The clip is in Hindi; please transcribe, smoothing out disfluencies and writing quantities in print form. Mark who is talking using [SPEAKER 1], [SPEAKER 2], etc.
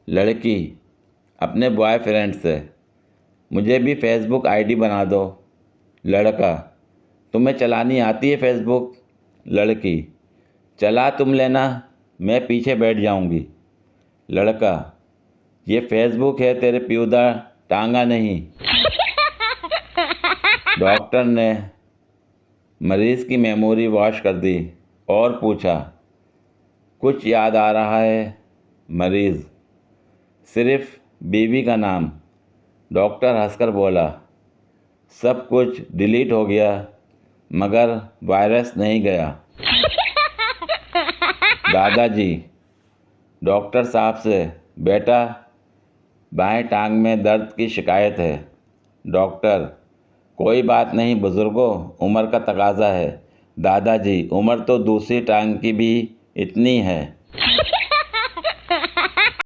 [SPEAKER 1] लड़की अपने बॉयफ्रेंड से, मुझे भी फेसबुक आईडी बना दो। लड़का, तुम्हें चलानी आती है फेसबुक? लड़की, चला तुम लेना, मैं पीछे बैठ जाऊंगी। लड़का, ये फेसबुक है, तेरे प्यूदा टांगा नहीं। डॉक्टर ने मरीज़ की मेमोरी वॉश कर दी और पूछा, कुछ याद आ रहा है? मरीज़, सिर्फ बीवी का नाम। डॉक्टर हंसकर बोला, सब कुछ डिलीट हो गया मगर वायरस नहीं गया। दादाजी डॉक्टर साहब से, बेटा बाएं टांग में दर्द की शिकायत है। डॉक्टर, कोई बात नहीं बुजुर्गों, उम्र का तकाजा है। दादाजी, उम्र तो दूसरी टांग की भी इतनी है।